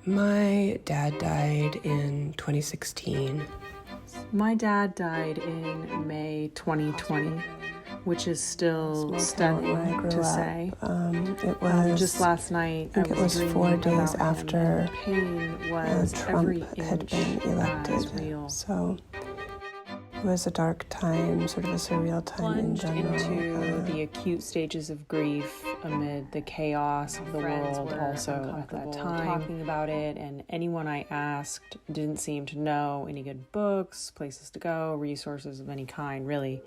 My dad died in 2016. My dad died in May 2020, which is still stunning to say. It was just last night. I think it was 4 days after pain was Trump had been elected. Real. So it was a dark time, sort of a surreal time in general. Into the acute stages of grief amid the chaos of the world. Also at that time, talking about it, and anyone I asked didn't seem to know any good books, places to go, resources of any kind, really.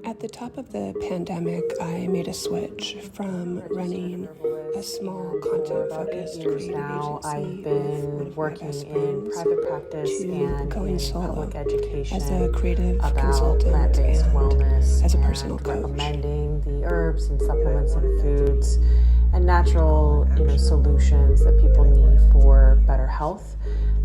At the top of the pandemic, I made a switch from running a small content-focused creative now, agency. I've been working in private practice and going in solo public education as a creative about consultant plant-based and wellness as a and personal coach. recommending the herbs and supplements and foods and natural, solutions that people need for better health.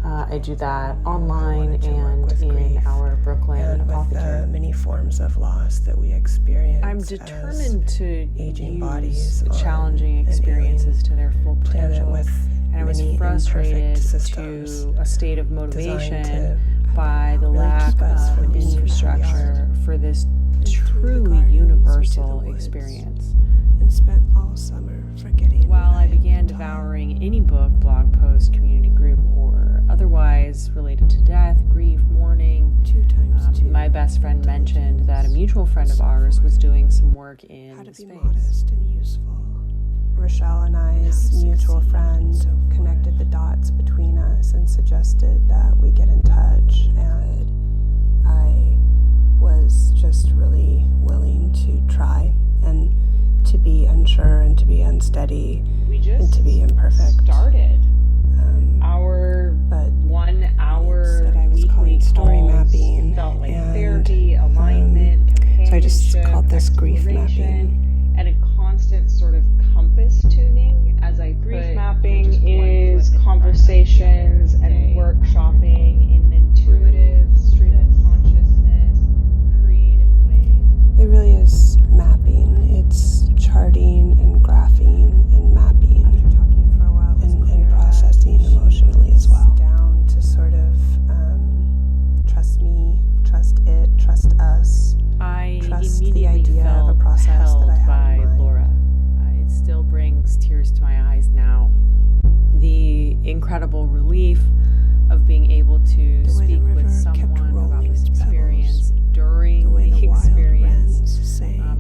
I do that online and in our Brooklyn apothecary. With the many forms of loss that we experience. I'm determined to aging use bodies challenging experiences to their full potential. And I was frustrated to a state of motivation by the lack of infrastructure for this truly universal experience. And spent all summer forgetting. While I began devouring any book, blog post, community group, or otherwise related to death, grief, mourning, my best friend mentioned that a mutual friend of ours was doing some work in how to space. Be modest and useful. Rochelle and I's mutual friend connected the dots between us and suggested that we get in touch, and I was just really willing to try and to be unsure and to be unsteady and to be imperfect. Started our 1 hour that I was calling story mapping, felt like and therapy, alignment, so I just called this grief mapping, and a constant sort of compass tuning as I grief mapping is conversations and workshopping in an intuitive stream of consciousness, creative way. It really is mapping. It's charting and graphing and mapping. After talking for a while, and processing emotionally as well. Down to sort of trust me, trust it, trust us. I trust immediately the idea felt of a process held that I had by in mind. Laura. It still brings tears to my eyes now. The incredible relief of being able to speak with someone about this experience during the experience.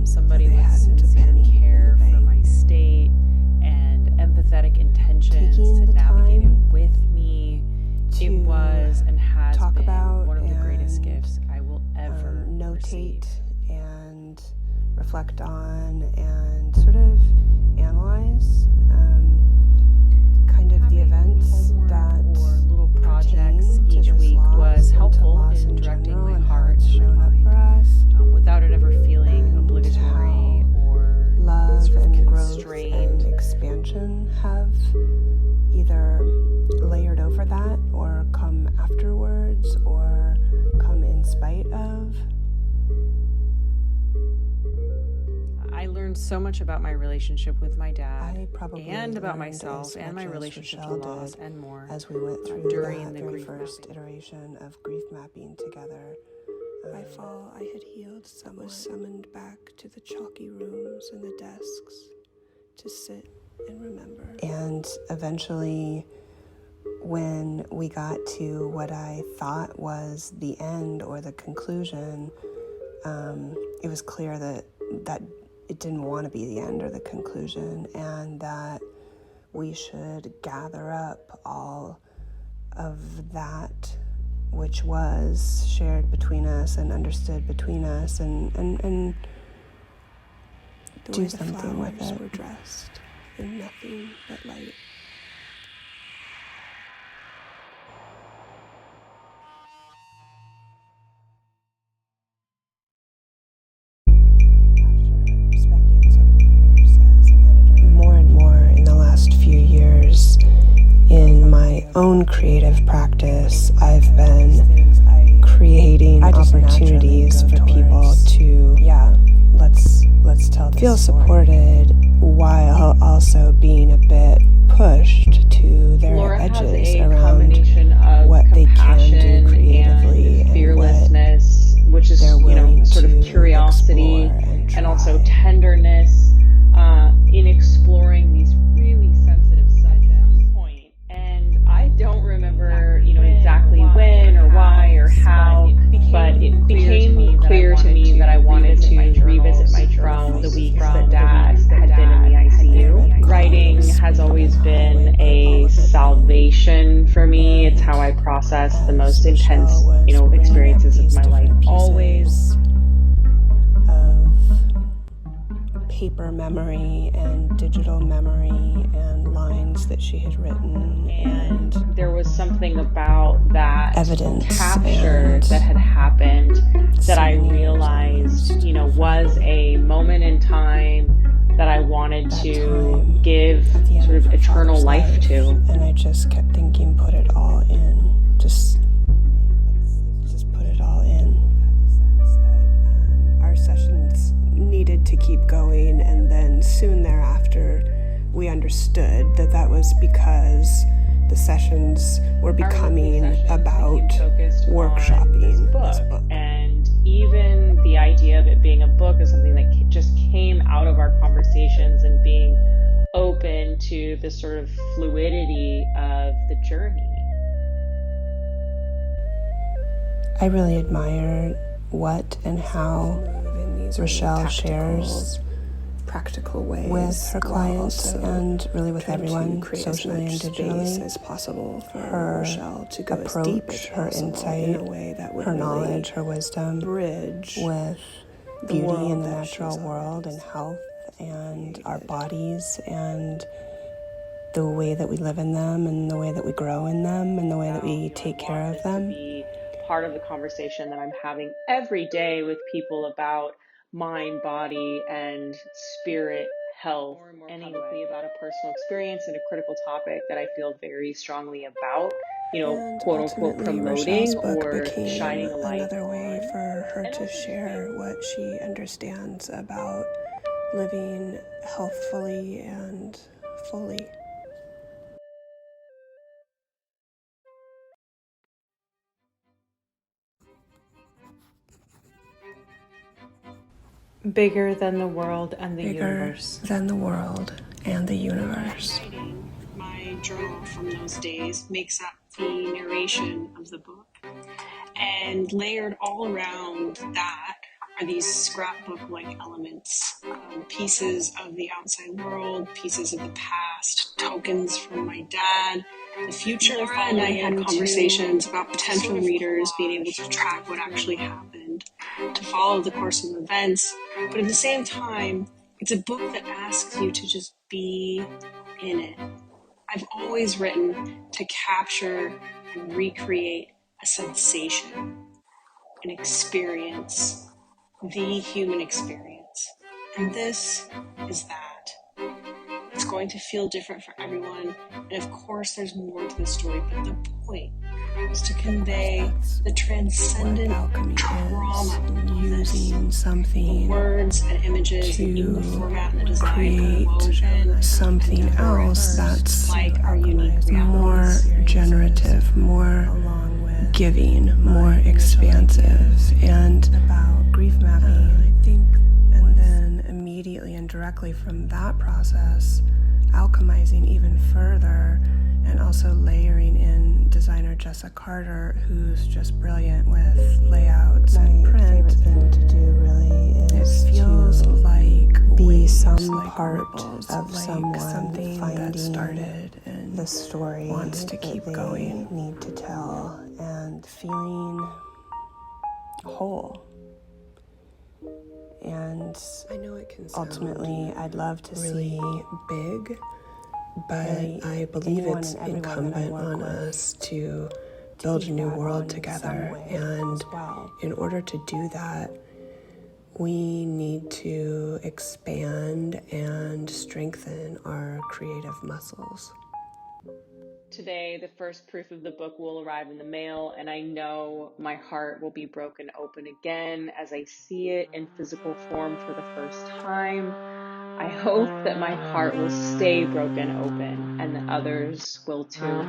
Somebody with sincere care for my state and empathetic intentions to navigate it with me. It was and has been one of the greatest gifts I will ever notate and reflect on and sort of analyze kind of the events that or little projects each to week was helpful in directing my heart and my mind without it ever feeling obligatory or love sort of and growth constrained. and expansion have either layered over that or come afterwards or come in spite of. I learned so much about my relationship with my dad I probably and about learned myself as and my much as relationship to Rochelle loss did and more as we went through during that the very grief first mapping. iteration of grief mapping together. By fall, I had healed somewhat. Was summoned back to the chalky rooms and the desks to sit and remember. And eventually, when we got to what I thought was the end or the conclusion, it was clear that it didn't want to be the end or the conclusion, and that we should gather up all of that which was shared between us and understood between us and do something with it. Were dressed in nothing but light. After spending so many years as an editor, more and more in the last few years in my own creative practice, I've been creating opportunities for people to let's tell this feel story. Supported while also being a bit pushed to their Laura edges has a around combination of what they can do creatively and fearlessness, which is sort of curiosity and also tenderness in exploring these really sensitive subjects. And I don't remember exactly when or why or how, but it became clear to me that I wanted to revisit my journal from the weeks that Dad had been in the ICU. Writing has always been a salvation for me. It's how I process the most intense, experiences of my life. Always. Paper memory and digital memory and lines that she had written, and there was something about that evidence capture that had happened that I realized, was a moment in time that I wanted to give sort of eternal life to. And I just kept thinking, put it all in. Just put it all in. I had the sense that our sessions needed to keep going, and then soon thereafter we understood that was because the sessions were becoming about workshopping this book. And even the idea of it being a book is something that just came out of our conversations and being open to the sort of fluidity of the journey. I really admire what and how Rochelle shares practical ways with her clients and really with everyone, socially and digitally, as possible for her Rochelle to go approach, as deep as her insight, in a way that would her really knowledge, her wisdom, bridge with the beauty world in the that natural she's world and health and our bodies and the way that we live in them and the way that we grow in them and the way that we take care of them. Part of the conversation that I'm having every day with people about mind, body, and spirit health, anyway, about a personal experience and a critical topic that I feel very strongly about, and quote unquote Rochelle's promoting book or became shining a light another way on. for her to share what she understands about living healthfully and fully. Bigger than the world and the Bigger universe. than the world and the universe. My journal from those days makes up the narration of the book. And layered all around that are these scrapbook-like elements, pieces of the outside world, pieces of the past, tokens from my dad, the future. Laura and I had conversations about potential readers being able to track what actually happened, to follow the course of events, but at the same time, it's a book that asks you to just be in it. I've always written to capture and recreate a sensation, an experience, the human experience. And this is that. It's going to feel different for everyone, and of course there's more to the story, but the point is to convey the transcendent Alchemy trauma is using something, the words and images, to and even the format and the design create woven something else that's like our unique more generative, more giving, more expansive, and about grief mapping, I think, and then immediately and directly from that process, alchemizing even further, and also layering in designer Jessa Carter, who's just brilliant with layouts and print. My favorite thing to do really is it feels to like be waves, some like part ripples, of like someone something finding that started and the story wants to that keep they going, need to tell, and feeling whole. And I know it can sound ultimately, I'd love to really see big, but really I believe anyone it's and everyone that I incumbent work on with us to build a new that world on together. some way And as well. in order to do that, we need to expand and strengthen our creative muscles. Today, the first proof of the book will arrive in the mail, and I know my heart will be broken open again as I see it in physical form for the first time. I hope that my heart will stay broken open and that others will too.